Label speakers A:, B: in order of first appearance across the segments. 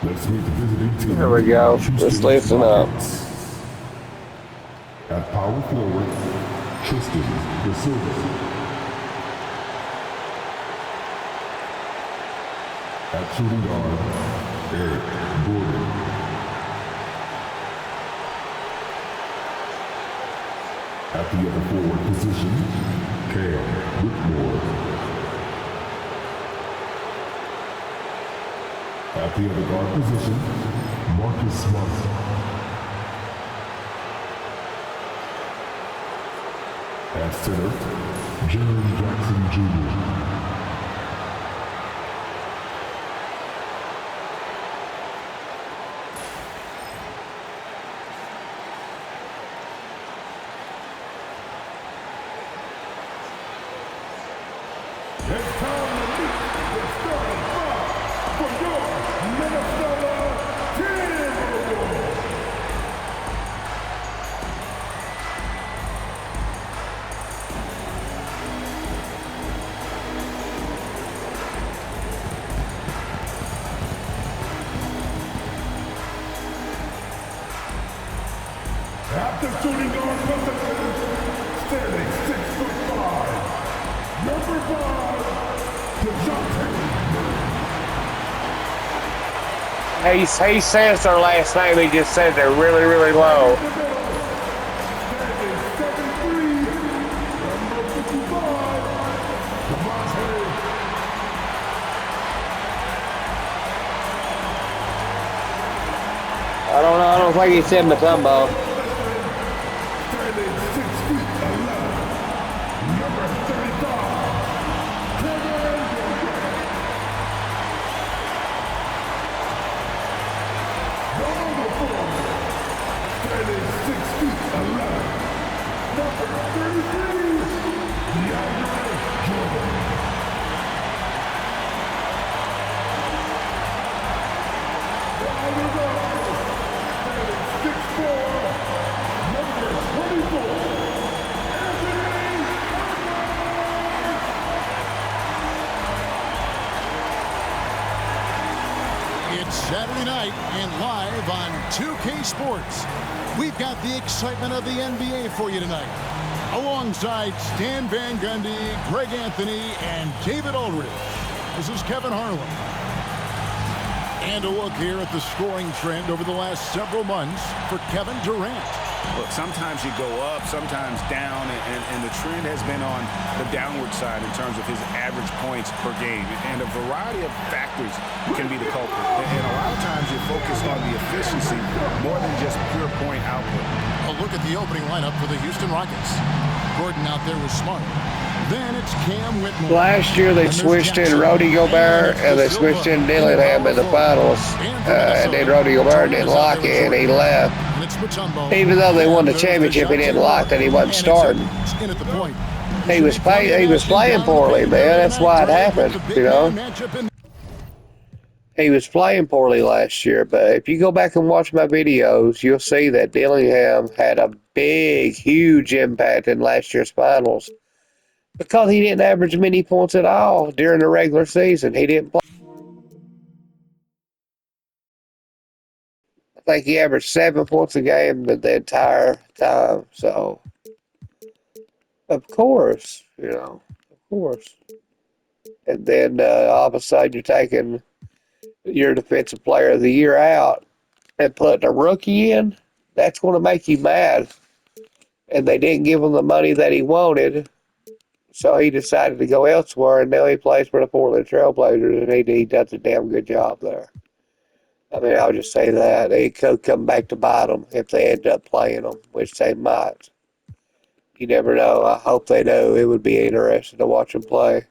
A: Let's meet the visiting team.
B: There we go.
A: Houston
B: Let's listen up.
A: Rockets. At power forward, Tristan Da Silva. At shooting guard, Eric Gordon. At the other forward position, Cam Whitmore. At the other guard position, Marcus Smart. At center, Jaron Jackson Jr. It's time to meet the starting five for your Minnesota Timberwolves. At the shooting guard position, standing 6'5", number 5,
B: He says their last name. He just said they're really, really low. I don't know. I don't think he said Mutombo.
C: Saturday night and live on 2K Sports. We've got the excitement of the NBA for you tonight. Alongside Stan Van Gundy, Greg Anthony, and David Aldridge. This is Kevin Harlan. And a look here at the scoring trend over the last several months for Kevin Durant.
D: Look, sometimes you go up, sometimes down, and the trend has been on the downward side in terms of his average points per game. And a variety of factors can be the culprit. And a lot of times you focus on the efficiency more than just pure point output.
C: A look at the opening lineup for the Houston Rockets. Gordon out there with Smart. Then it's Cam Whitmore.
B: Last year they switched in Rudy Gobert and they switched in Dillingham in the finals. And then Rudy Gobert didn't like it and he left. Even though they won the championship, he didn't like that he wasn't starting. He was playing poorly, man. That's why it happened, you know. He was playing poorly last year, but if you go back and watch my videos, you'll see that Dillingham had a big, huge impact in last year's finals. Because he didn't average many points at all during the regular season. He didn't play. I think he averaged 7 points a game the entire time. So, of course, you know, of course. And then all of a sudden you're taking your defensive player of the year out and putting a rookie in. That's going to make you mad. And they didn't give him the money that he wanted. So he decided to go elsewhere, and now he plays for the Portland Trailblazers, and he does a damn good job there. I mean, I'll just say that. They could come back to bite them if they end up playing them, which they might. You never know. I hope they do. It would be interesting to watch them play.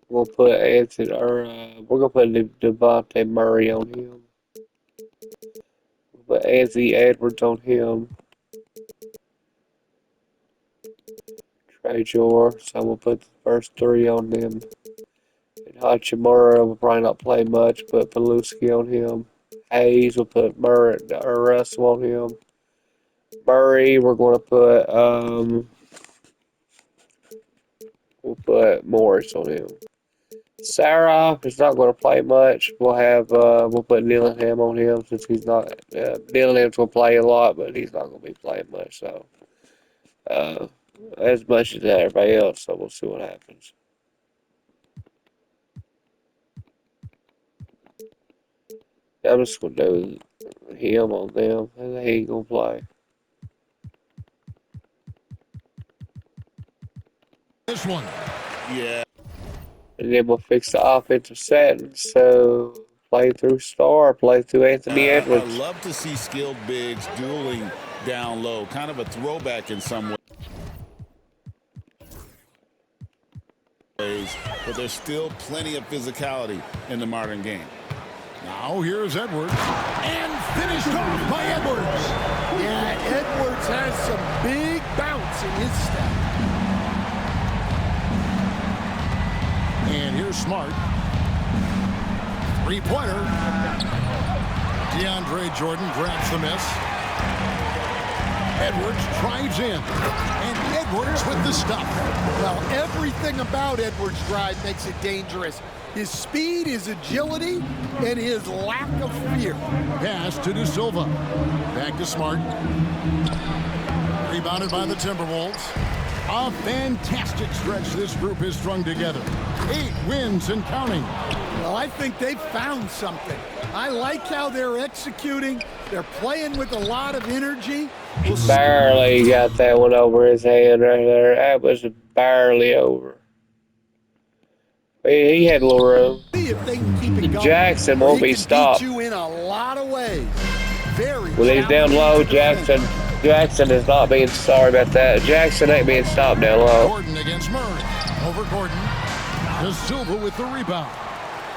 B: We'll put Anthony, we're gonna put Devontae Murray on him. We'll put Anthony Edwards on him. Trajor, so I'm gonna put the first 3 on them. And Hachimura will probably not play much, put Paluski on him. Hayes will put Murray or Russell on him. Murray, we're gonna put we'll put Morris on him. Saroff is not going to play much. We'll put Dillingham on him since he's not. Dillingham's going to play a lot, but he's not going to be playing much. So as much as everybody else. So we'll see what happens. I'm just going to do him on them, and he ain't going to play.
C: This one.
D: Yeah.
B: And then we'll fix the offensive settings. So play through Star, play through Anthony Edwards.
D: I love to see skilled bigs dueling down low. Kind of a throwback in some ways. But there's still plenty of physicality in the modern game.
C: Now here's Edwards. And finished off by Edwards.
E: Yeah, Edwards has some big bounce in his step.
C: And here's Smart. Three-pointer. DeAndre Jordan grabs the miss. Edwards drives in. And Edwards with the stop.
E: Well, everything about Edwards' drive makes it dangerous. His speed, his agility, and his lack of fear.
C: Pass to De Silva. Back to Smart. Rebounded by the Timberwolves. A fantastic stretch this group has strung together. 8 wins and counting.
E: Well, I think they've found something. I like how they're executing. They're playing with a lot of energy.
B: Barely got that one over his hand right there. That was barely over. He had a little room.
E: See if they can keep it going.
B: Jackson won't be stopped.
E: Beat you in a lot of ways. Very
B: When he's down low, Jackson is not being sorry about that. Jackson ain't being stopped down low.
C: Gordon against Murray. Over Gordon. De Silva with the rebound.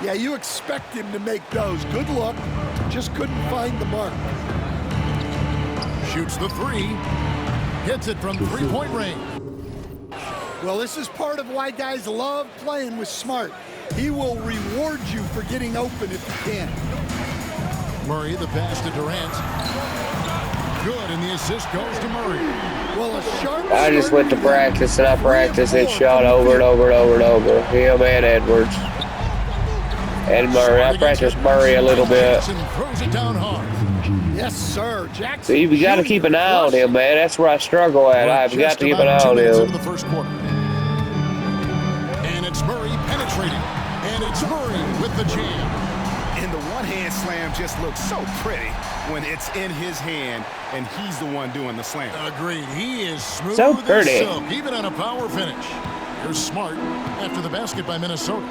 E: Yeah, you expect him to make those. Good look. Just couldn't find the mark.
C: Shoots the 3. Hits it from three-point range.
E: Well, this is part of why guys love playing with Smart. He will reward you for getting open if you can.
C: Murray, the pass to Durant. Good, and the assist goes to Murray.
E: Well, a sharp
B: I just went to practice, and I practiced and shot over and over and over and over. Him and Edwards. And Murray. I practiced Murray a little bit.
C: Jackson throws it down hard.
E: Yes, sir. Jackson.
B: So you got to keep an eye on him, man. That's where I struggle at. I've got to keep an eye on him.
C: The first quarter. And it's Murray penetrating. And it's Murray with the jam.
D: And the one-hand slam just looks so pretty when it's in his hand and he's the one doing the slam.
C: Agreed. He is smooth
B: So pretty.
C: as silk, even on a power finish. Here's Smart after the basket by Minnesota.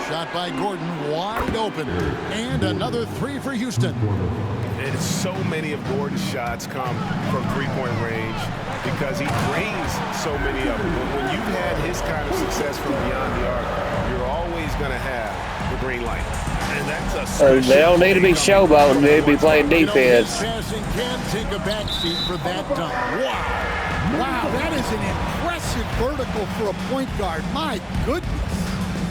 C: Shot by Gordon, wide open. And another 3 for Houston.
D: And so many of Gordon's shots come from three-point range because he brings so many of them. When you've had his kind of success from beyond the arc, you're always going to have the green light. And that's a
B: They don't need to be showboating. They need to be playing defense.
C: Passing can take a back seat for that dunk. Wow.
E: Wow, that is an impressive vertical for a point guard. My goodness.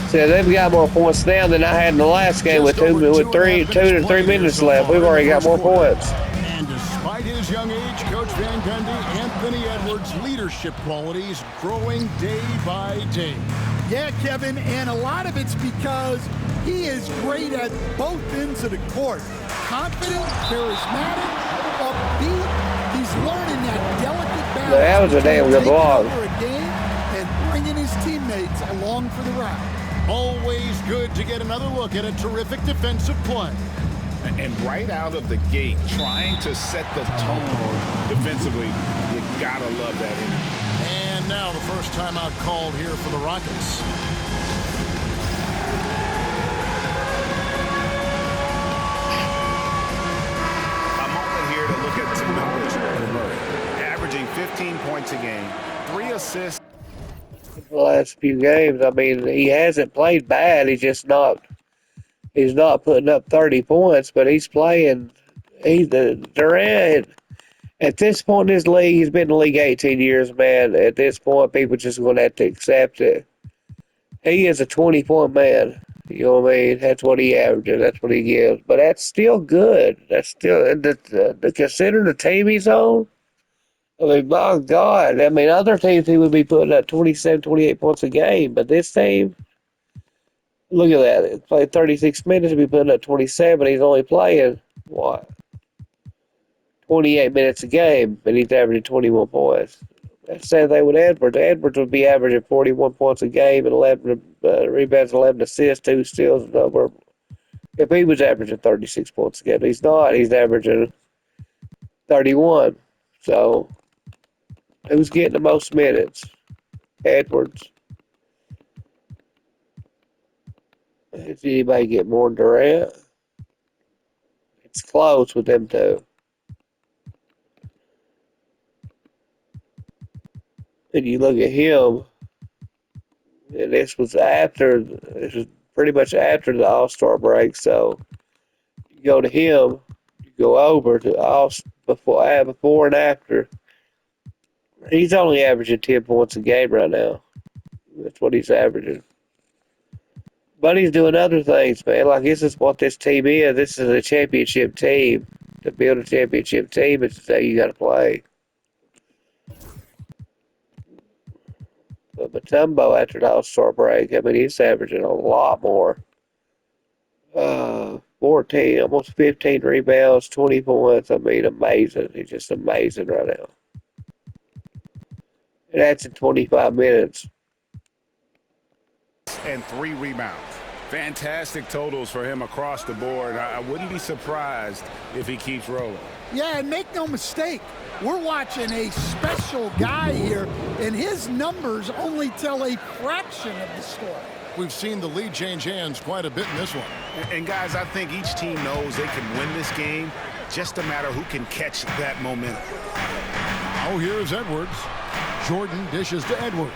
B: So they've got more points now than I had in the last game with 2 to 3 minutes left. We've already got more points.
C: And despite his young age, Coach Van Gundy, Anthony Edwards' leadership qualities growing day by day.
E: Yeah, Kevin, and a lot of it's because he is great at both ends of the court. Confident, charismatic, upbeat. He's learning that delicate balance.
B: That was a damn good block.
E: Over a game and bringing his teammates along for the ride.
C: Always good to get another look at a terrific defensive play.
D: And right out of the gate, trying to set the tone defensively, you gotta love that energy.
C: And now the first timeout called here for the Rockets.
D: A moment here to look at some numbers for Murray. Averaging 15 points a game, 3 assists.
B: The last few games, I mean, he hasn't played bad. He's not putting up 30 points, but he's playing. Durant At this point in his league, he's been in the league 18 years, man. At this point, people just going to have to accept it. He is a 20-point man. You know what I mean? That's what he averages. That's what he gives. But that's still good. That's still, the consider the team he's on. I mean, my God. I mean, other teams he would be putting up 27, 28 points a game. But this team, look at that. He played 36 minutes. He'd be putting up 27. He's only playing, what, 28 minutes a game. And he's averaging 21 points. That's the same thing with Edwards. Edwards would be averaging 41 points a game and 11 rebounds, 11 assists, 2 steals. Number. If he was averaging 36 points a game, he's not. He's averaging 31. So, who's getting the most minutes? Edwards. Did anybody get more than Durant? It's close with them two. And you look at him, and this was pretty much after the All-Star break. So you go to him, you go over to before and after. He's only averaging 10 points a game right now. That's what he's averaging. But he's doing other things, man. Like, this is what this team is. This is a championship team. To build a championship team, it's the thing you got to play. But Mutombo, after the All-Star break, I mean, he's averaging a lot more. 14, almost 15 rebounds, 20 points. I mean, amazing. He's just amazing right now. And that's in 25 minutes.
D: And 3 rebounds. Fantastic totals for him across the board. I wouldn't be surprised if he keeps rolling.
E: Yeah, and make no mistake, we're watching a special guy here, and his numbers only tell a fraction of the story.
C: We've seen the lead change hands quite a bit in this one.
D: And guys, I think each team knows they can win this game. Just a matter who can catch that momentum.
C: Oh, here's Edwards. Jordan dishes to Edwards.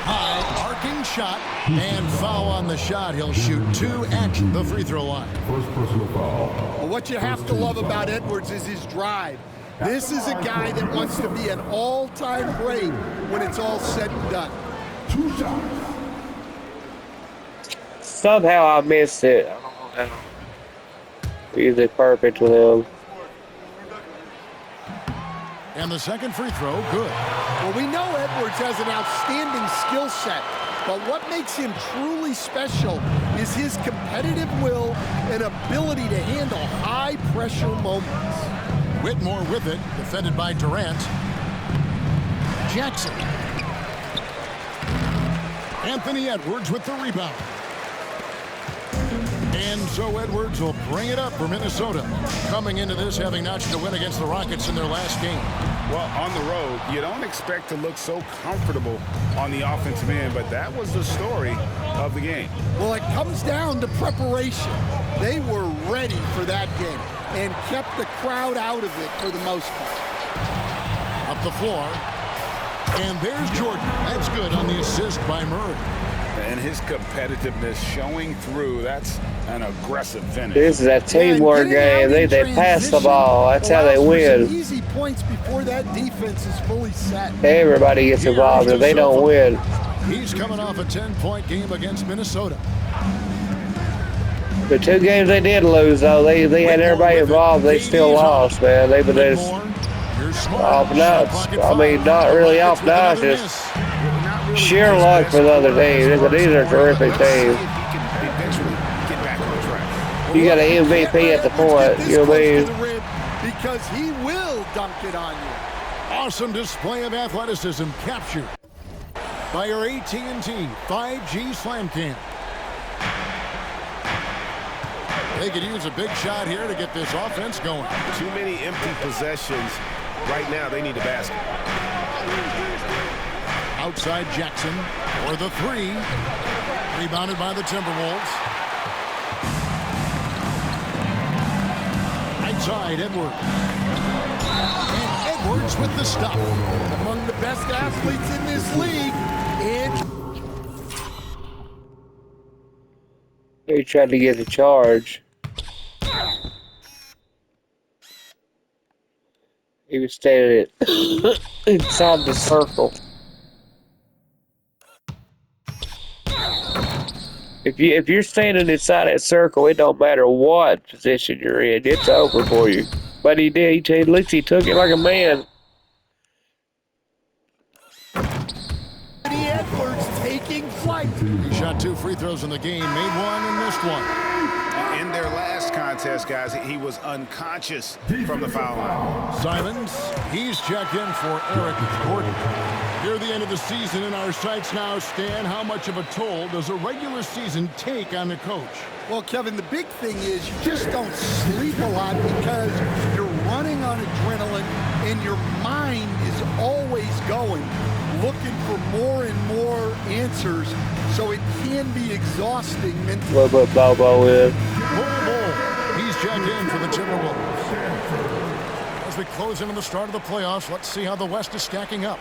C: High arcing shot and foul on the shot. He'll shoot 2 at the free throw line.
A: First personal foul.
E: Well, what you have to love about Edwards is his drive. This is a guy that wants to be an all-time great when it's all said and done.
A: 2 shots.
B: Somehow I missed it. I don't know. Usually perfect with him.
C: And the second free throw, good.
E: Well, we know Edwards has an outstanding skill set, but what makes him truly special is his competitive will and ability to handle high-pressure moments.
C: Whitmore with it, defended by Durant. Jackson. Anthony Edwards with the rebound. And so Edwards will bring it up for Minnesota. Coming into this, having notched a win against the Rockets in their last game.
D: Well, on the road, you don't expect to look so comfortable on the offensive end, but that was the story of the game.
E: Well, it comes down to preparation. They were ready for that game and kept the crowd out of it for the most part.
C: Up the floor. And there's Jordan. That's good on the assist by Murray.
D: And his competitiveness showing through. That's an aggressive finish.
B: This is a teamwork game. They pass the ball. That's how they win.
E: Easy points before that defense is fully set.
B: Everybody gets involved if they don't win.
C: He's coming off a 10-point game against Minnesota.
B: The 2 games they did lose, though, they had everybody involved. They still lost, man. They've been just off nuts. I mean, not really off nuts, just sheer luck for the other teams. These are terrific teams. You got an MVP at the point. You know what I mean?
E: Because he will dunk it on you.
C: Awesome display of athleticism captured by our AT&T 5G Slam Cam. They could use a big shot here to get this offense going.
D: Too many empty possessions. Right now, they need a basket.
C: Outside Jackson for the 3. Rebounded by the Timberwolves. Outside Edwards. And Edwards with the stop.
E: Among the best athletes in this league.
B: He tried to get the charge. He was standing inside the circle. If you're standing inside that circle, it don't matter what position you're in. It's over for you. But he did. At least he took it like a man.
E: Edwards taking flight.
C: He shot 2 free throws in the game, made one and missed one.
D: In their last contest, guys, he was unconscious from the foul line.
C: Simons, he's checked in for Eric Gordon. Near the end of the season in our sights now, Stan, how much of a toll does a regular season take on the coach?
E: Well, Kevin, the big thing is you just don't sleep a lot because you're running on adrenaline and your mind is always going, looking for more and more answers, so it can be exhausting mentally.
B: What about Bobo in?
C: He's checked in for the Timberwolves. As we close in on the start of the playoffs, let's see how the West is stacking up.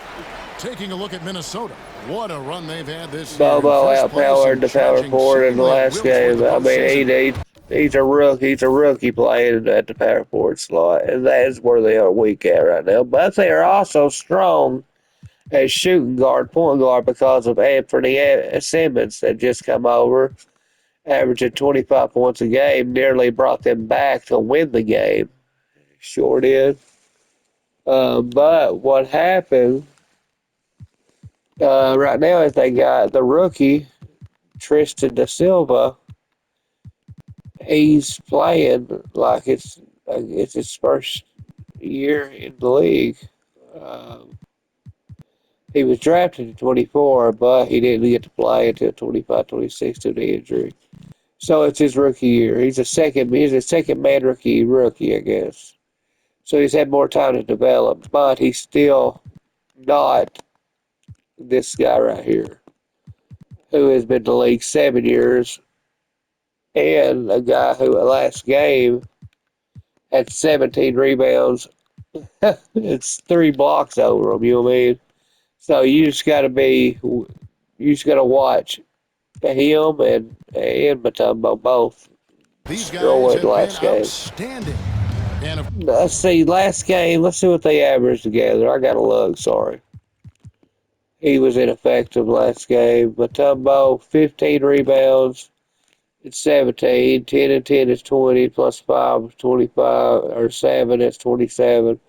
C: Taking a look at Minnesota. What a run they've had this year.
B: Bobo outpowered the power forward in the last game. I mean, he's a rookie. He's a rookie playing at the power forward slot, and that is where they are weak at right now. But they are also strong as shooting guard, point guard, because of Anthony Simmons that just come over, averaging 25 points a game, nearly brought them back to win the game. Sure did. But what happened right now is they got the rookie, Tristan Da Silva. He's playing like it's his first year in the league. He was drafted in 24, but he didn't get to play until 25, 26 due to injury. So it's his rookie year. He's a second man rookie, I guess. So he's had more time to develop, but he's still not this guy right here, who has been in the league 7 years, and a guy who last game had 17 rebounds. It's 3 blocks over him, you know what I mean? So you just got to watch him and Mutombo both.
C: These guys have been outstanding.
B: Let's see, last game, let's see what they averaged together. I got to look, sorry. He was ineffective last game. Mutombo, 15 rebounds. It's 17. 10 and 10 is 20. Plus 5 is 25. Or 7, that's 27.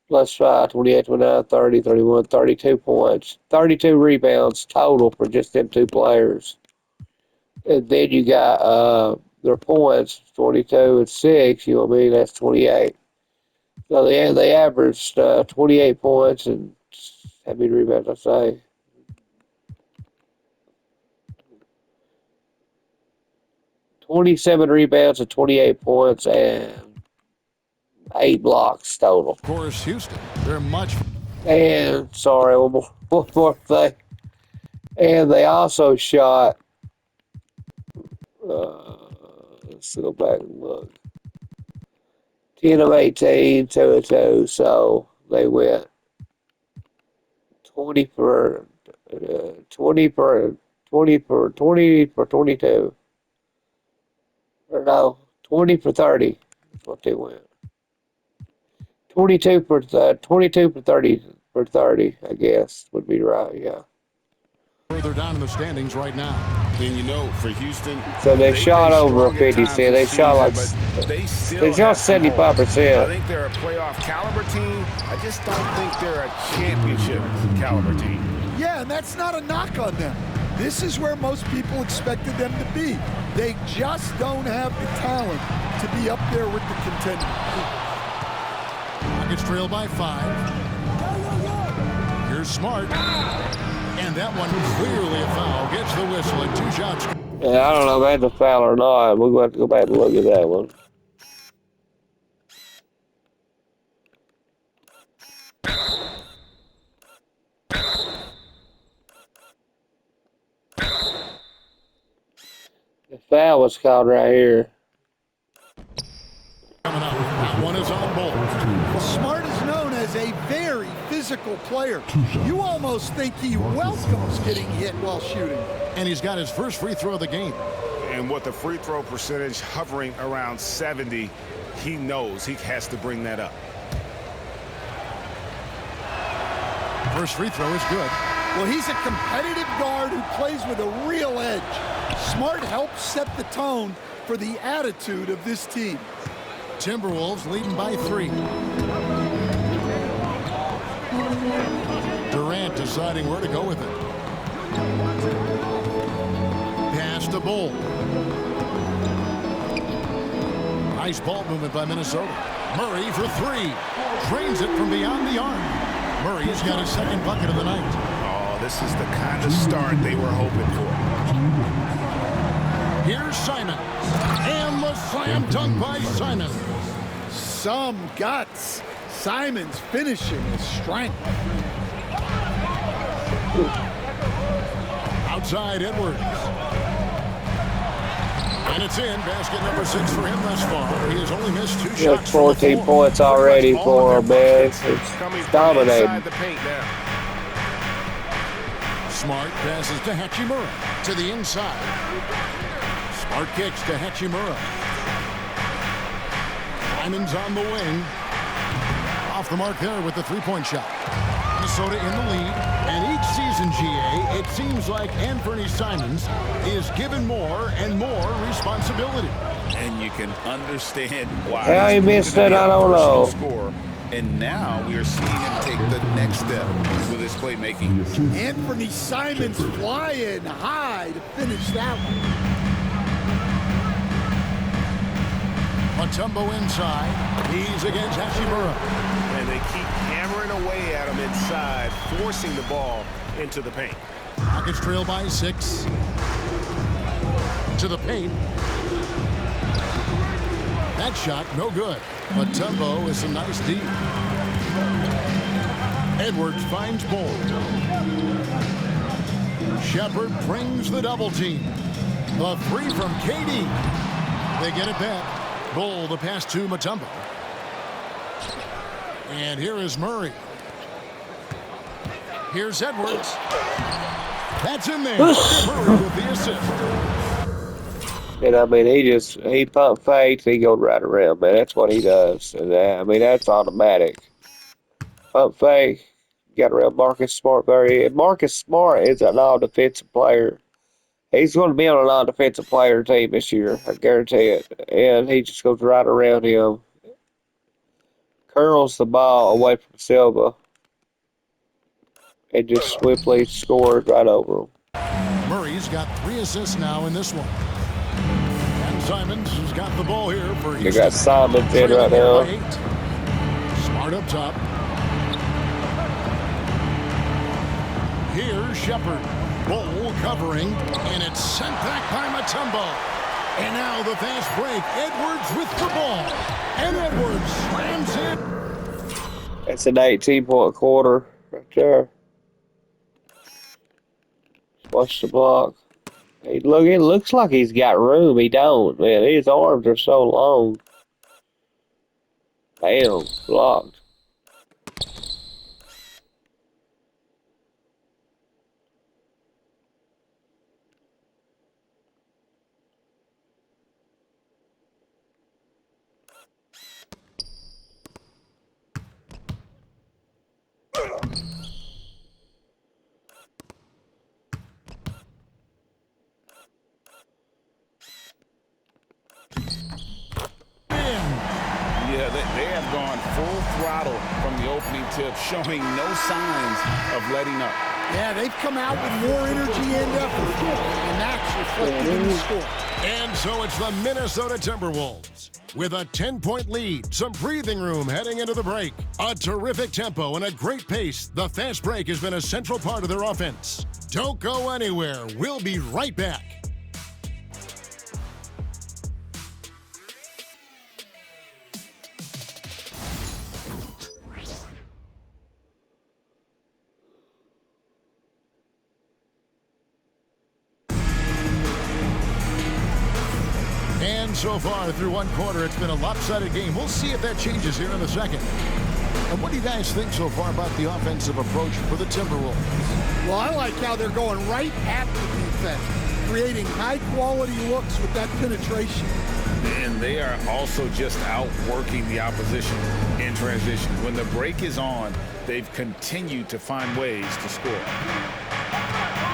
B: Plus 5, 28, 29, 30, 31, 32 points. 32 rebounds total for just them 2 players. And then you got their points, 22 and 6. You know what I mean? That's 28. So they averaged 28 points and how many rebounds, I say? $27 rebounds and 28 points and 8 blocks total.
C: Of course, Houston, they're much.
B: And sorry, one more thing. And they also shot. Let's go back and look. 10 of 18, 2 of 2. So they went 20 for 22. Or no, 20 for 30. That's what they went. 22 for 30, I guess would be right. Yeah.
C: Further down in the standings right now.
D: Then you know, for Houston,
B: so they shot over 50 cent. They shot like they shot 75%.
D: I think they're a playoff caliber team. I just don't think they're a championship caliber team.
E: Yeah, and that's not a knock on them. This is where most people expected them to be. They just don't have the talent to be up there with the contenders.
C: Rockets trail by 5. Here's Smart. And that one clearly a foul. Gets the whistle and 2 shots.
B: Yeah, I don't know if that's a foul or not. We're going to have to go back and look at that one. The foul was called right here.
C: Coming up, that one is on board.
E: Well, Smart is known as a very physical player. You almost think he welcomes getting hit while shooting.
C: And he's got his first free throw of the game.
D: And with the free throw percentage hovering around 70, he knows he has to bring that up.
C: First free throw is good.
E: Well, he's a competitive guard who plays with a real edge. Smart helps set the tone for the attitude of this team.
C: Timberwolves leading by 3. Durant deciding where to go with it. Pass to Bull. Nice ball movement by Minnesota. Murray for 3. Drains it from beyond the arc. Murray's got his second bucket of the night.
D: Oh, this is the kind of start they were hoping for.
C: Here's Simon. And the slam dunk by Simon.
E: Some guts. Simon's finishing is strength.
C: Outside Edwards. And it's in. Basket number 6 for him thus far. He has only missed 2 shots.
B: 14 points already for him, man. It's dominating.
D: The paint now.
C: Smart passes to Hachimura to the inside. Smart kicks to Hachimura. Simon's on the wing. Off the mark there with the three-point shot. Minnesota in the lead. And each season, GA, it seems like Anthony Simons is given more and more responsibility.
D: And you can understand why.
B: How he missed it, I don't know.
D: Score. And now we are seeing him take the next step with his playmaking.
E: Anthony Simons flying high to finish that one.
C: Mutombo inside. He's against Hachimura.
D: And they keep hammering away at him inside, forcing the ball into the paint.
C: Rockets trail by 6. To the paint. That shot, no good. Mutombo with some nice deep. Edwards finds Bull. Shepard brings the double team. The 3 from KD. They get it back. Bull the pass to Mutombo. And here is Murray. Here's Edwards. That's in there. Murray with the assist.
B: And I mean, he pump fakes, he goes right around, man. That's what he does. And I mean, that's automatic. Pump fake, got around Marcus Smart very. And Marcus Smart is an all-defensive player. He's going to be on an all-defensive player team this year, I guarantee it. And he just goes right around him. Curls the ball away from Silva. And just swiftly scores right over him.
C: Murray's got 3 assists now in this one. And Simons has got the ball here for
B: They got Simons in right now.
C: Smart up top. Here's Shepard. Bull covering, and it's sent back by Mutombo. And now the fast break. Edwards with the ball. And Edwards slams it.
B: That's an 18-point quarter right there. Watch the block. Hey, look, it looks like he's got room. He don't, man. His arms are so long. Damn, blocked.
D: Yeah, they have gone full throttle from the opening tip, showing no signs of letting up.
E: Yeah, they've come out with more energy and effort, and that's reflected in the score.
C: And so it's the Minnesota Timberwolves with a 10-point lead, some breathing room heading into the break. A terrific tempo and a great pace. The fast break has been a central part of their offense. Don't go anywhere. We'll be right back. And so far through one quarter, it's been a lopsided game. We'll see if that changes here in the second. And what do you guys think so far about the offensive approach for the Timberwolves?
E: Well, I like how they're going right at the defense, creating high-quality looks with that penetration.
D: And they are also just outworking the opposition in transition. When the break is on, they've continued to find ways to score.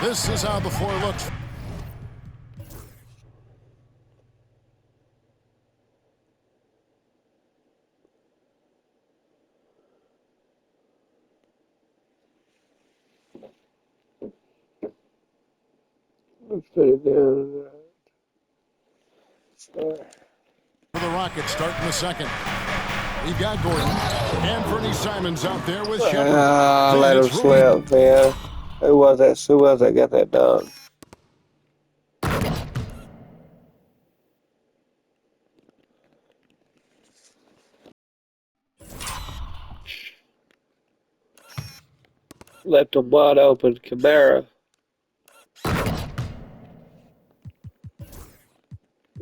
C: This is how the floor looks.
B: Let's put it down.
C: For the Rockets starting the second. We've got Gordon. Anthony Simons out there with Shepard.
B: Let him slip, man. Who was that? Who was that got that done? Left him wide open, Camara.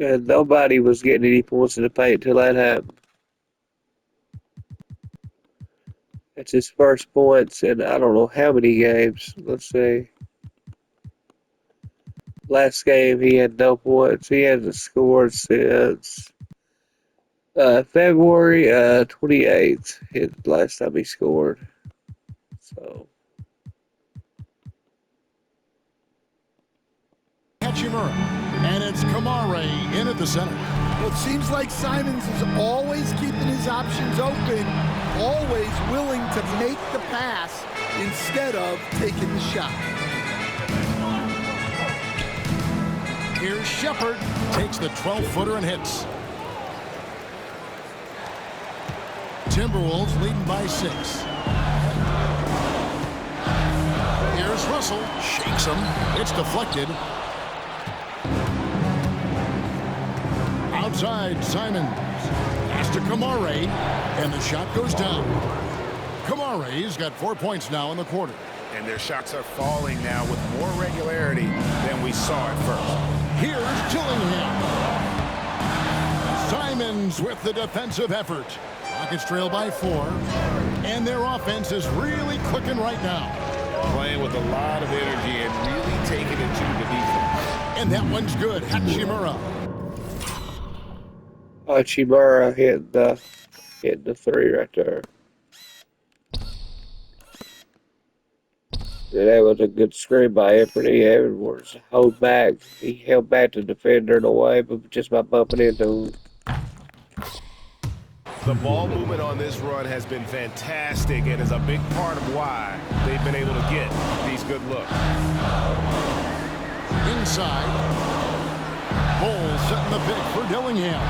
B: And nobody was getting any points in the paint until that happened. It's his first points in I don't know how many games. Let's see. Last game he had no points. He hasn't scored since February 28th. His last time he scored. So.
C: Hachimura. And it's Kamare in at the center.
E: Well, it seems like Simons is always keeping his options open, always willing to make the pass instead of taking the shot.
C: Here's Shepard. Takes the 12-footer and hits. Timberwolves leading by 6. Here's Russell. Shakes him. It's deflected. Outside, Simons. Pass to Kamare. And the shot goes down. Kamare's got 4 points now in the quarter.
D: And their shots are falling now with more regularity than we saw at first.
C: Here's Dillingham. Simons with the defensive effort. Rockets trail by 4. And their offense is really clicking right now.
D: Playing with a lot of energy and really taking it to the defense.
C: And that one's good. Hachimura.
B: Hachimura hit the 3 right there. Yeah, that was a good screen by Anthony Edwards. Hold back. He held back the defender in a way, but just by bumping into him.
D: The ball movement on this run has been fantastic and is a big part of why they've been able to get these good looks.
C: Inside. Ball setting the pick for Dillingham.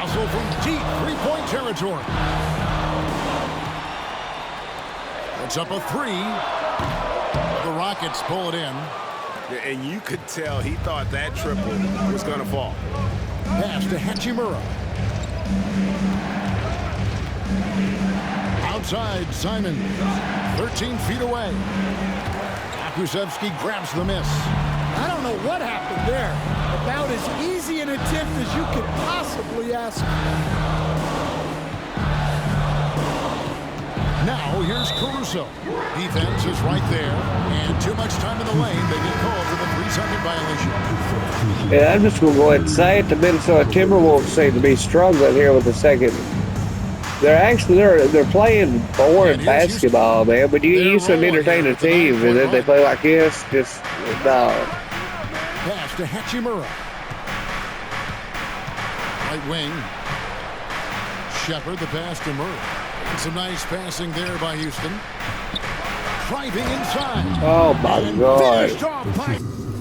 C: Also from deep 3-point territory. It's up a 3. The Rockets pull it in.
D: And you could tell he thought that triple was going to fall.
C: Pass to Hachimura. Outside, Simon. 13 feet away. Akusevsky grabs the miss.
E: I don't know what happened there. About as easy an attempt as you could possibly ask.
C: Now here's Caruso. Defense is right there. And too much time in the lane. They get called for the 3-second violation.
B: Yeah, I'm just going to go ahead and say it. The Minnesota Timberwolves seem to be struggling here with the second. They're playing boring basketball, man. But you used to entertain a team, and then they play like this. Just no.
C: Pass to Hachimura. Right wing. Shepard, the pass to Murray. And some nice passing there by Houston. Driving inside.
B: Oh my God.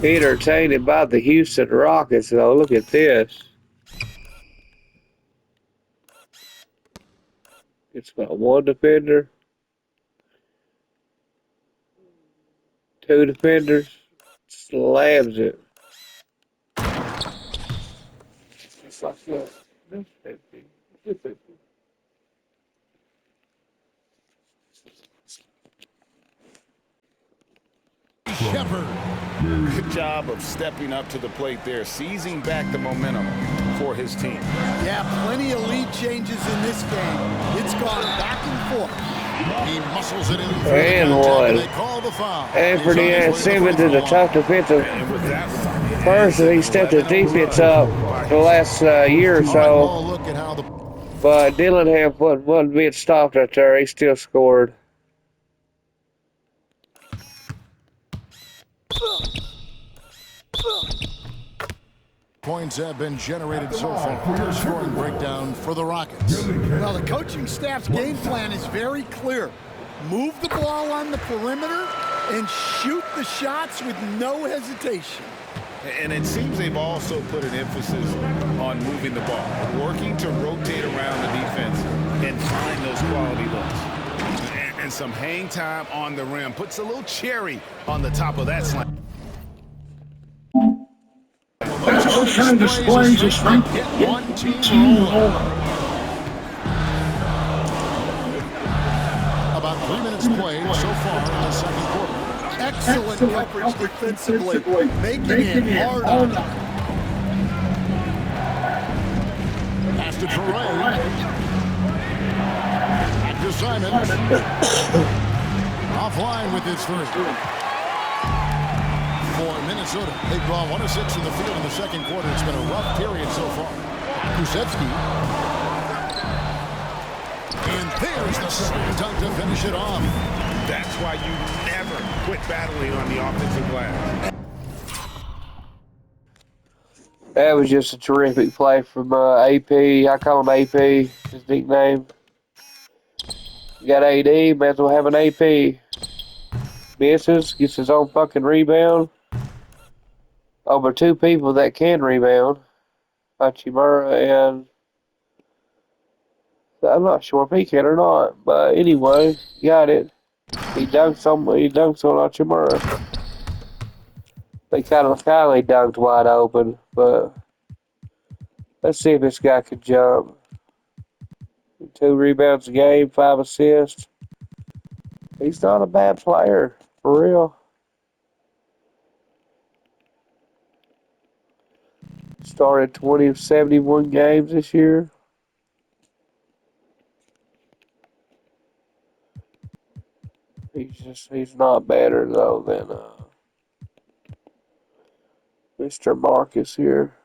B: Entertained by the Houston Rockets. Oh, look at this. It's got 1 defender, 2 defenders, slams it. It's like that.
C: Shepard.
D: Good job of stepping up to the plate there, seizing back the momentum for his team.
E: Yeah, plenty of lead changes in this game. It's gone back and forth.
C: He muscles it in.
B: And one.
C: They call the foul.
B: Anthony Simmons is a tough defensive.
D: And with that,
B: person. He stepped his defense up the last year or
C: All right,
B: so.
C: well, look at how the
B: But Dillingham wasn't being stopped right there. He still scored.
C: points have been generated so far. Your scoring breakdown for the Rockets.
E: Well, the coaching staff's game plan is very clear. Move the ball on the perimeter and shoot the shots with no hesitation.
D: And it seems they've also put an emphasis on moving the ball, working to rotate around the defense and find those quality looks. And some hang time on the rim puts a little cherry on the top of that slam.
A: Kind of displays the strength.
C: Get one team rolling. About 3 minutes played so far in the second quarter.
E: Excellent coverage defensively, making it hard on them.
C: Pass to Troy. Back to Simon. Offline with his three. For Minnesota, they draw 1 of 6 in the field in the second quarter. It's been a rough period so far. Kusevsky. And there's the slam dunk to finish it off.
D: That's why you never quit battling on the offensive glass.
B: That was just a terrific play from AP. I call him AP, his nickname. You got AD, might as well have an AP. Misses, gets his own fucking rebound. Over 2 people that can rebound. Hachimura and... I'm not sure if he can or not, but anyway, got it. He dunks on Hachimura. They kind of dunked wide open, but let's see if this guy can jump. 2 rebounds a game, 5 assists. He's not a bad player, for real. Started 20 of 71 games this year. He's not better though than Mr. Marcus here,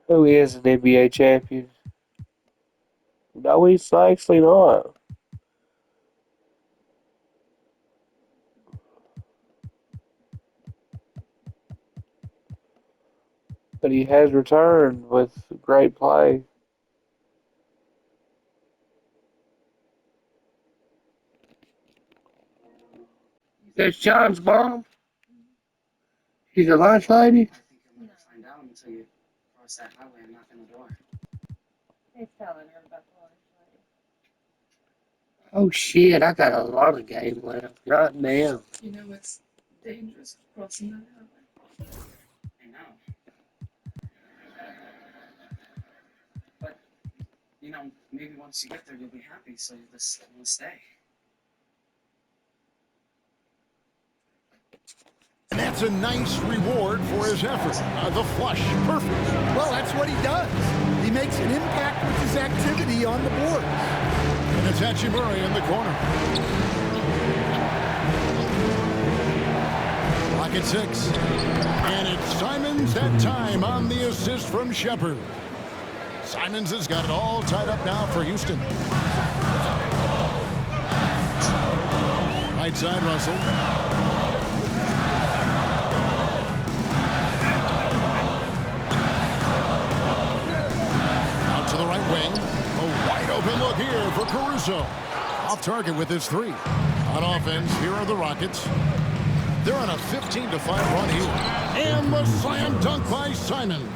B: who is an NBA champion. No, he's actually not. But he has returned with great play. That's John's mom? She's a lunch lady?
F: I think I'm gonna find out until you cross that highway and knock on the door.
G: He's telling her about the lunch lady.
B: Oh shit, I got a lot of game left. God damn.
F: You know it's dangerous crossing that highway. I know. But, you know, maybe once you get there you'll be happy, so you'll just stay.
C: And that's a nice reward for his effort. The flush, perfect.
E: Well, that's what he does. He makes an impact with his activity on the board.
C: And it's Hachimura in the corner. Rocket 6. And it's Simons that time on the assist from Shepard. Simons has got it all tied up now for Houston. Right side, Russell. To the right wing. A wide open look here for Caruso. Off target with his 3. On offense, here are the Rockets. They're on a 15-5 run here. And the slam dunk by Simon.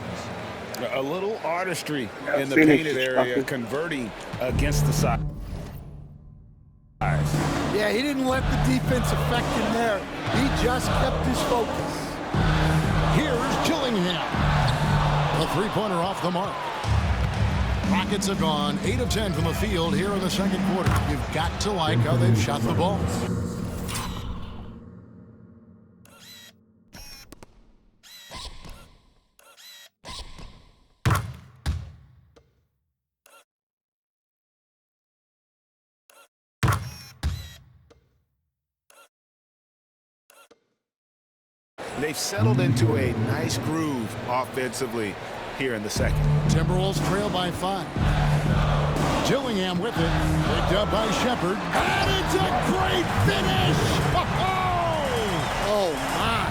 D: A little artistry in the painted area, converting against the side.
E: Yeah, he didn't let the defense affect him there. He just kept his focus.
C: Here's Gillingham. A 3-pointer off the mark. Rockets have gone 8 of 10 from the field here in the second quarter. You've got to like how they've shot the ball.
D: They've settled into a nice groove offensively here in the second.
C: Timberwolves trail by 5. Gillingham with it. Picked up by Shepard. And it's a great finish!
E: Oh, my.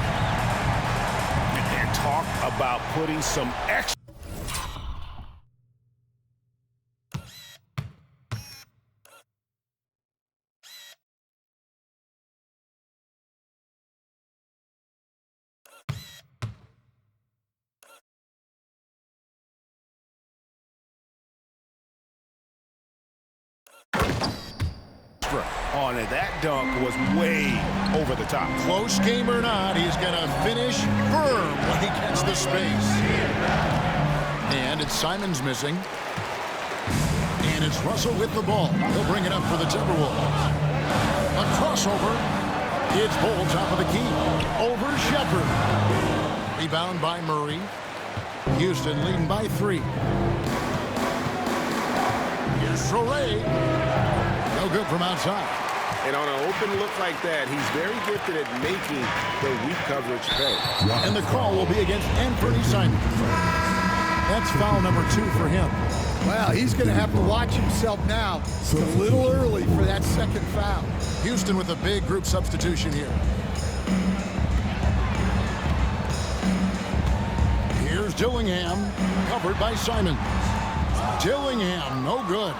D: And talk about putting some extra. On it. That dunk was way over the top.
C: Close game or not, he's going to finish firm when he gets the space. And it's Simons missing. And it's Russell with the ball. He'll bring it up for the Timberwolves. A crossover. It's Bull top of the key. Over Shepard. Rebound by Murray. Houston leading by 3. Here's Soray. No good from outside.
D: And on an open look like that, he's very gifted at making the weak coverage pay.
C: And the call will be against Anthony Simons. That's foul number 2 for him.
E: Well, he's going to have to watch himself now. It's a little early for that second foul.
C: Houston with a big group substitution here. Here's Gillingham, covered by Simons. Gillingham, no good.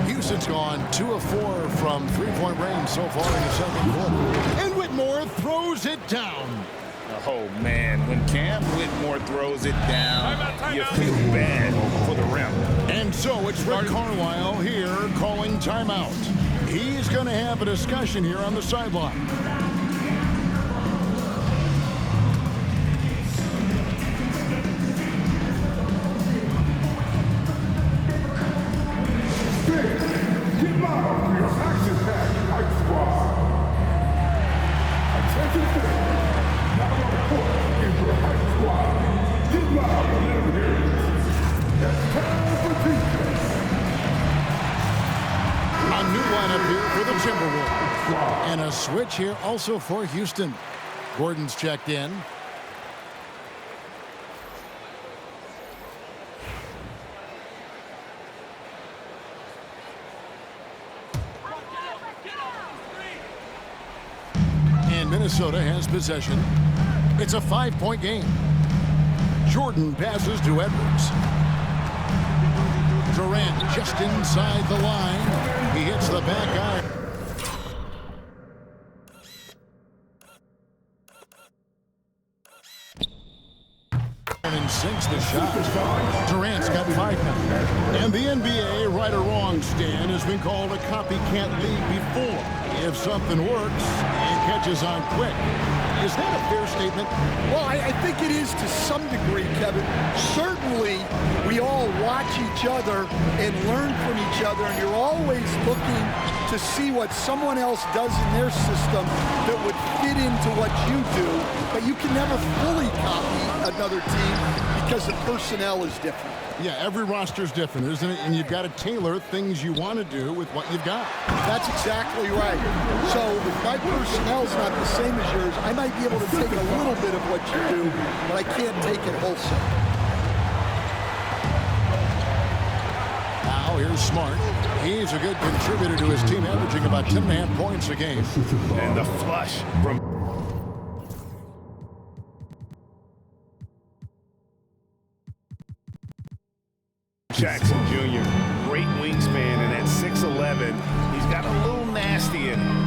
C: Houston's gone 2 of 4 from three-point range so far in the second quarter. And Whitmore throws it down.
D: Oh, man, when Cam Whitmore throws it down, you feel bad for the rim.
C: And so it's Rick Carlisle here calling timeout. He's going to have a discussion here on the sideline. And a switch here also for Houston. Gordon's checked in. And Minnesota has possession. It's a 5-point game. Jordan passes to Edwards. Durant just inside the line. He hits the back iron. And sinks the shot. Durant's got 5 now. And the NBA, right or wrong, Stan, has been called a copycat league before. If something works, it catches on quick. Is that a fair statement?
E: Well, I think it is to some degree, Kevin. Certainly, we all watch each other and learn from each other, and you're always looking to see what someone else does in their system that would fit into what you do, but you can never fully copy another team because the personnel is different.
C: Yeah, every roster is different, isn't it? And you've got to tailor things you want to do with what you've got.
E: That's exactly right. So if my personnel's not the same as yours, I might be able to take a little bit of what you do, but I can't take it wholesale.
C: Now here's Smart. He's a good contributor to his team, averaging about 10.5 points a game.
D: And the flush from Jackson Jr., great wingspan, and at 6'11", he's got a little nasty in him.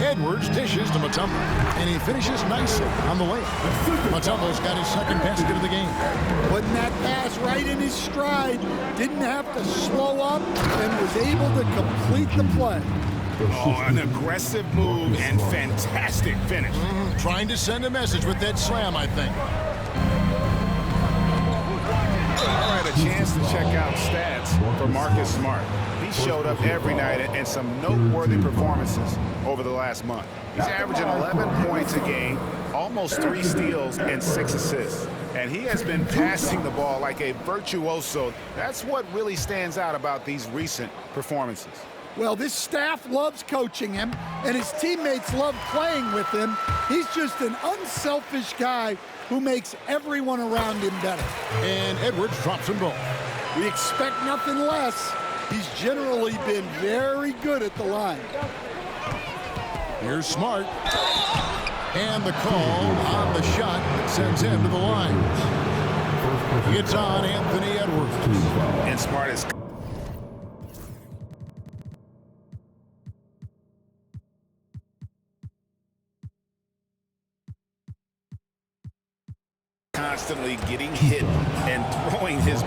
C: Edwards dishes to Mutombo, and he finishes nicely on the layup. Mutombo's got his second basket of the game.
E: Putting that pass right in his stride, didn't have to slow up, and was able to complete the play.
D: Oh, an aggressive move and fantastic finish.
C: Trying to send a message with that slam, I think.
D: All right, a chance to check out stats for Marcus Smart. He showed up every night and some noteworthy performances over the last month. He's averaging 11 points a game, almost 3 steals and 6 assists. And he has been passing the ball like a virtuoso. That's what really stands out about these recent performances.
E: Well, this staff loves coaching him, and his teammates love playing with him. He's just an unselfish guy who makes everyone around him better.
C: And Edwards drops them both.
E: We expect nothing less. He's generally been very good at the line.
C: Here's Smart. And the call on the shot that sends him to the line. It's on Anthony Edwards.
D: And Smart is constantly getting hit and throwing his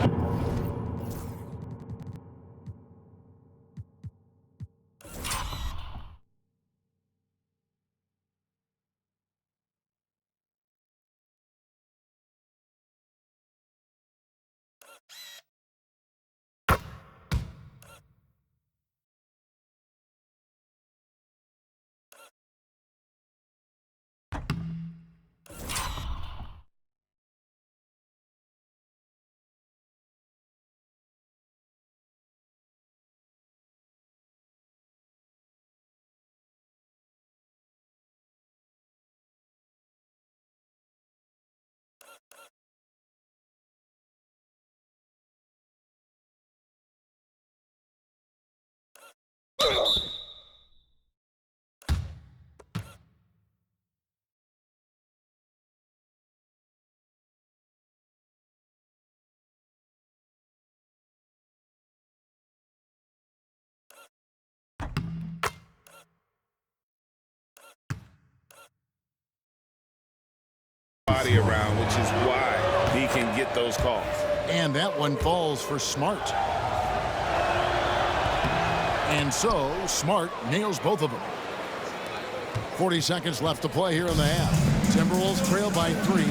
D: body around, which is why he can get those calls.
C: And that one falls for Smart. And so Smart nails both of them. 40 seconds left to play here in the half. Timberwolves trail by 3.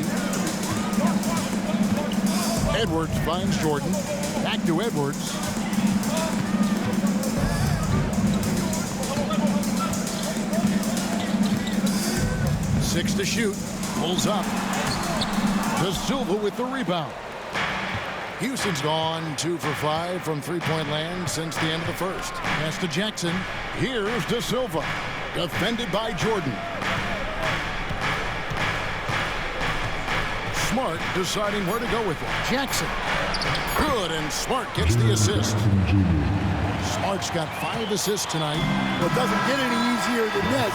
C: Edwards finds Jordan. Back to Edwards. Six to shoot. Pulls up. To Silva with the rebound. Houston's gone 2 for 5 from three-point land since the end of the first. Pass to Jackson. Here's De Silva. Defended by Jordan. Smart deciding where to go with it. Jackson. Good, and Smart gets the assist. Smart's got 5 assists tonight.
E: Well, it doesn't get any easier than this.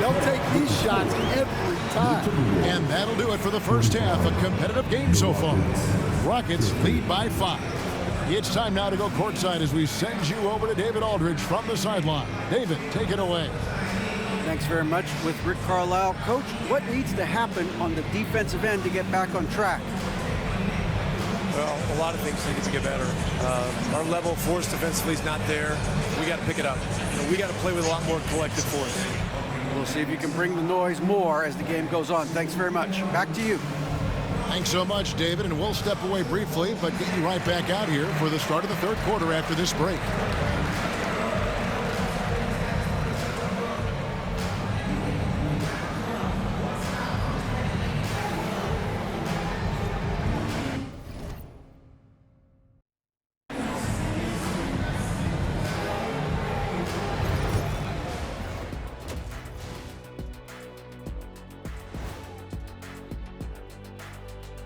E: They'll take these shots every time.
C: And that'll do it for the first half. A competitive game so far. Rockets lead by 5. It's time now to go courtside as we send you over to David Aldridge from the sideline. David, take it away.
H: Thanks very much. With Rick Carlisle. Coach, what needs to happen on the defensive end to get back on track?
I: Well, a lot of things need to get better. Our level of force defensively is not there. We got to pick it up. We got to play with a lot more collective force.
H: We'll see if you can bring the noise more as the game goes on. Thanks very much. Back to you.
C: Thanks so much, David, and we'll step away briefly, but get you right back out here for the start of the third quarter after this break.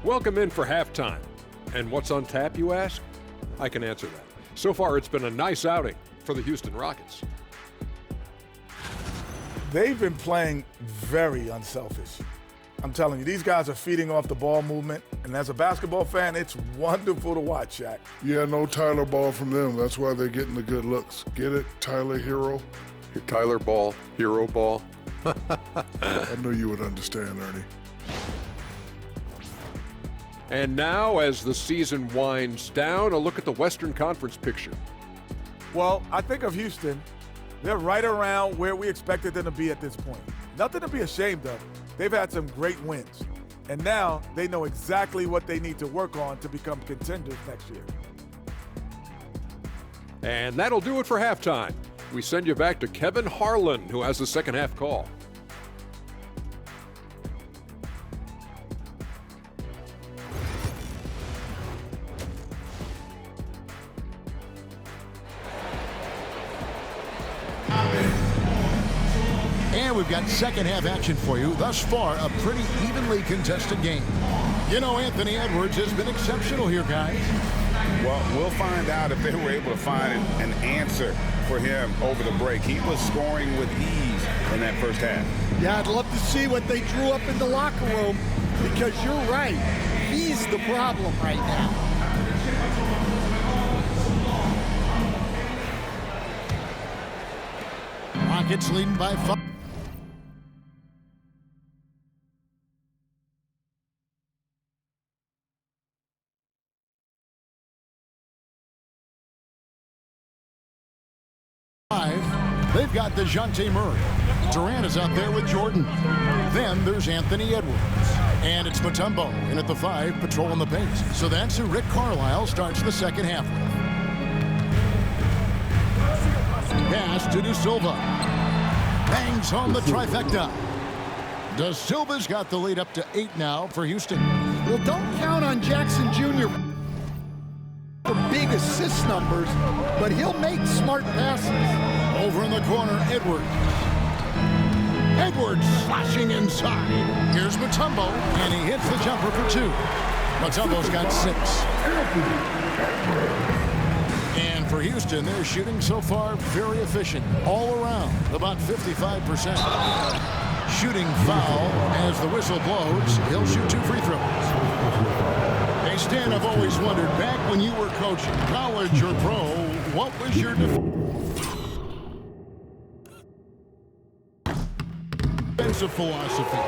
J: Welcome in for halftime. And what's on tap, you ask? I can answer that. So far, it's been a nice outing for the Houston Rockets.
K: They've been playing very unselfish. I'm telling you, these guys are feeding off the ball movement, and as a basketball fan, it's wonderful to watch, Shaq.
A: Yeah, no Tyler ball from them. That's why they're getting the good looks. Get it, Tyler Hero?
J: Tyler ball, hero ball.
A: I knew you would understand, Ernie.
J: And now, as the season winds down, a look at the Western Conference picture.
K: Well, I think of Houston. They're right around where we expected them to be at this point. Nothing to be ashamed of. They've had some great wins. And now they know exactly what they need to work on to become contenders next year.
J: And that'll do it for halftime. We send you back to Kevin Harlan, who has the second half call.
C: And we've got second half action for you. Thus far, a pretty evenly contested game. You know, Anthony Edwards has been exceptional here, guys.
D: Well, we'll find out if they were able to find an answer for him over the break. He was scoring with ease in that first half.
E: Yeah, I'd love to see what they drew up in the locker room, because you're right. He's the problem right now.
C: Rockets leading by 5. They've got DeJounte Murray. Durant is out there with Jordan. Then there's Anthony Edwards. And it's Mutombo in at the 5, patrolling the pace. So that's who Rick Carlisle starts the second half with. Pass to De Silva. Bangs home the trifecta. De Silva's got the lead up to 8 now for Houston.
E: Well, don't count on Jackson Jr. for big assist numbers, but he'll make smart passes.
C: Over in the corner, Edwards. Edwards slashing inside. Here's Mutombo, and he hits the jumper for 2. Mutombo's got 6. And for Houston, they're shooting so far very efficient. All around, about 55%. Shooting foul as the whistle blows. He'll shoot 2 free throws. Hey, Stan, I've always wondered, back when you were coaching, college or pro, what was your defensive philosophy?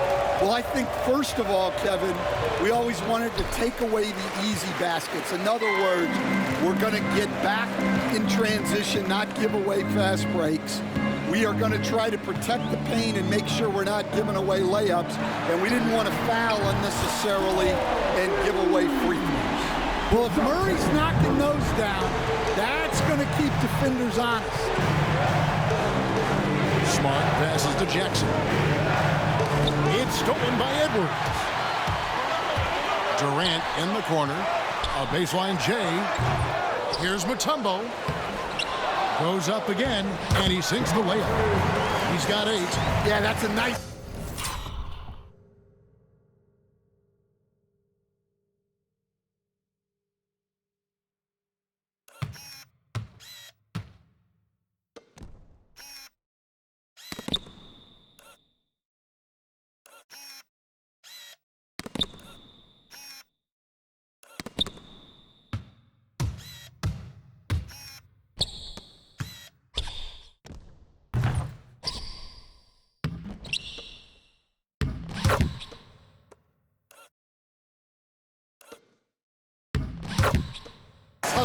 E: Well, I think first of all, Kevin, we always wanted to take away the easy baskets. In other words, we're going to get back in transition, not give away fast breaks. We are going to try to protect the paint and make sure we're not giving away layups. And we didn't want to foul unnecessarily and give away free throws. Well, if Murray's knocking those down, that's going to keep defenders honest.
C: Smart passes to Jackson. It's stolen by Edwards. Durant in the corner. A baseline J. Here's Mutombo. Goes up again, and he sinks the layup. He's got 8.
E: Yeah, that's a nice...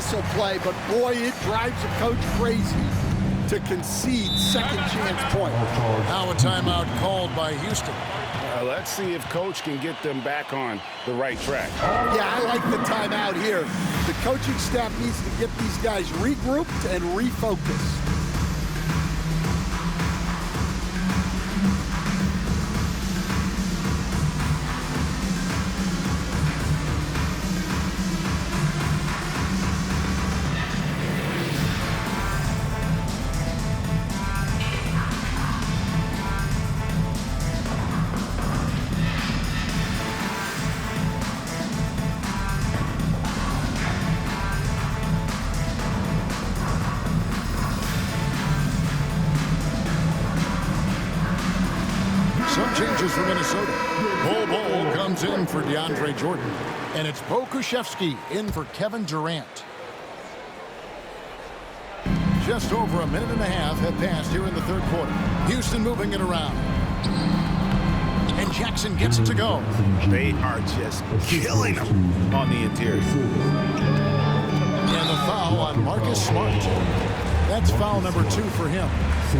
E: hustle play, but boy, it drives a coach crazy to concede second chance point.
C: Now a timeout called by Houston.
D: Let's see if Coach can get them back on the right track.
E: Yeah, I like the timeout here. The coaching staff needs to get these guys regrouped and refocused.
C: Some changes for Minnesota. Bol comes in for DeAndre Jordan. And it's Bo Krzyzewski in for Kevin Durant. Just over a minute and a half have passed here in the third quarter. Houston moving it around. And Jackson gets it to go.
D: They are just killing them on the interior.
C: And the foul on Marcus Smart. That's foul number 2 for him.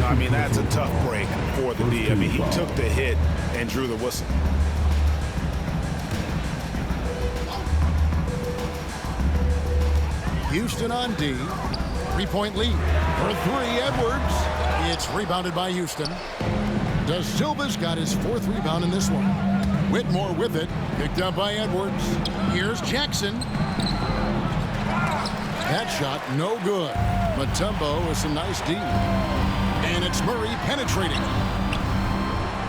D: I mean, that's a tough break for the D. I mean, he took the hit and drew the whistle.
C: Houston on D. 3-point lead. For 3, Edwards. It's rebounded by Houston. De Silva's got his 4th rebound in this one. Whitmore with it. Picked up by Edwards. Here's Jackson. That shot no good. Mutombo with some nice D. And it's Murray penetrating.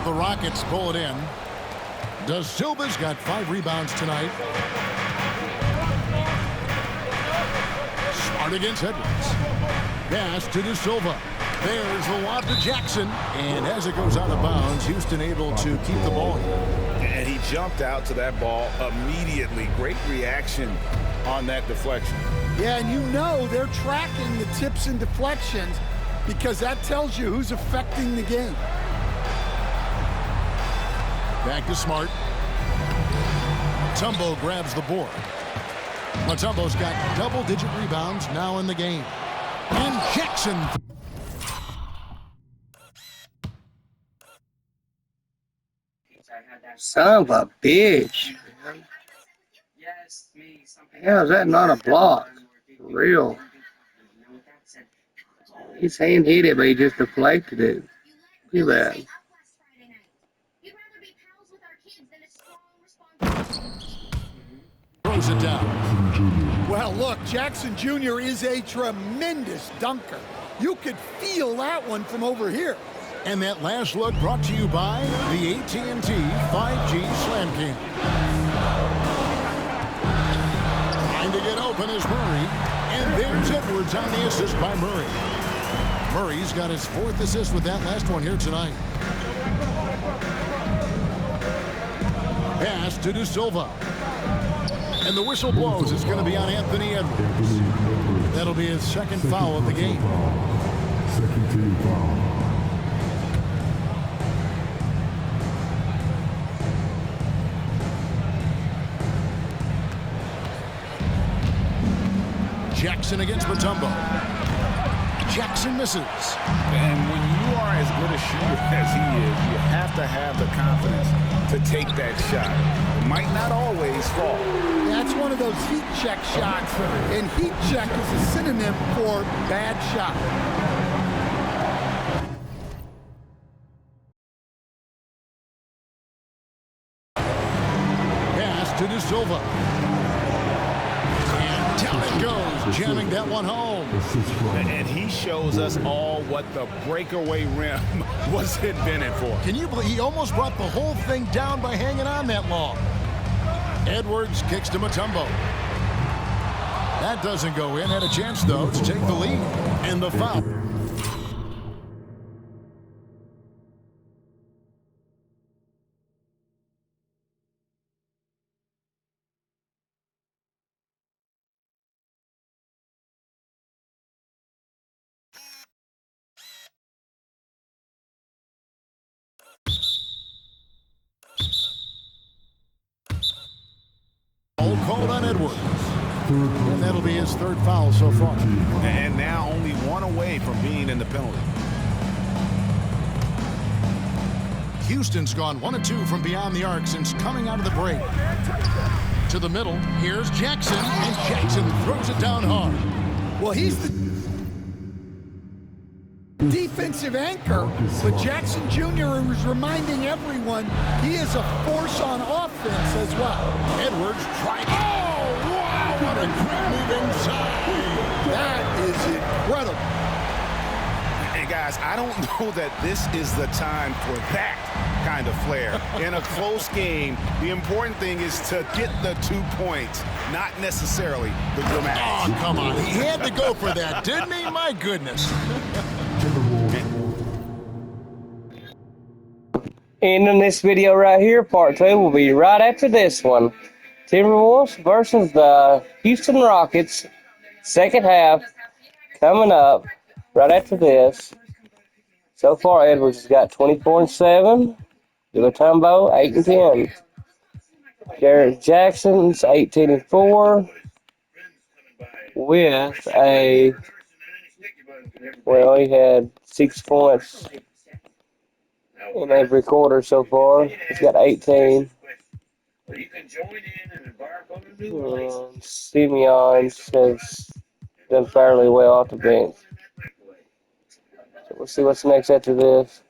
C: The Rockets pull it in. Da Silva's got 5 rebounds tonight. Smart against Edwards. Pass to Da Silva. There's the lob to Jackson. And as it goes out of bounds, Houston able to keep the ball here.
D: And he jumped out to that ball immediately. Great reaction on that deflection.
E: Yeah, and you know they're tracking the tips and deflections because that tells you who's affecting the game.
C: Back to Smart. Mutombo grabs the board. Mutombo's got double-digit rebounds now in the game. And Jackson.
B: Son of a bitch. How is that not a block? For real. His hand hit it, but he just deflected it. Look at that.
C: Throws it down.
E: Well, look, Jackson Jr. is a tremendous dunker. You could feel that one from over here.
C: And that last look brought to you by the AT&T 5G Slam King. Trying to get open is Murray. And there's Edwards on the assist by Murray. Murray's got his 4th assist with that last one here tonight. Pass to Da Silva. And the whistle blows. It's going to be on Anthony Edwards. That'll be his 2nd foul of the game.
A: Second team foul.
C: Jackson against Mutombo. Jackson misses.
D: And when you are as good a shooter as he is, you have to have the confidence to take that shot. It might not always fall.
E: That's one of those heat check shots, and heat check is a synonym for bad shot.
C: Pass to Da Silva. And down it goes, jamming that one home.
D: And he shows us all what the breakaway rim was invented for.
C: Can you believe he almost brought the whole thing down by hanging on that long? Edwards kicks to Mutombo. That doesn't go in. Had a chance, though, to take the lead. And the foul. All called on Edwards. And that'll be his 3rd foul so far.
D: And now only 1 away from being in the penalty.
C: Houston's gone 1 of 2 from beyond the arc since coming out of the break. To the middle, here's Jackson, and Jackson throws it down hard.
E: Well, he's the defensive anchor, but Jackson Jr. is reminding everyone he is a force on offense as well.
C: Edwards trying. Oh, wow, what a great move inside.
E: That is incredible.
D: And guys, I don't know that this is the time for that kind of flair. In a close game, the important thing is to get the 2 points, not necessarily the dramatics.
C: Oh, come on. He had to go for that, didn't he? My goodness.
B: And in this video right here, part 2 will be right after this one. Timberwolves versus the Houston Rockets. 2nd half coming up right after this. So far, Edwards has got 24 and 7. Mutombo 8 and 10. Garrett Jackson's 18 and 4. With a, well, he had 6 points in every quarter so far. He's got 18. Simeon has done fairly well off the bench. So we'll see what's next after this.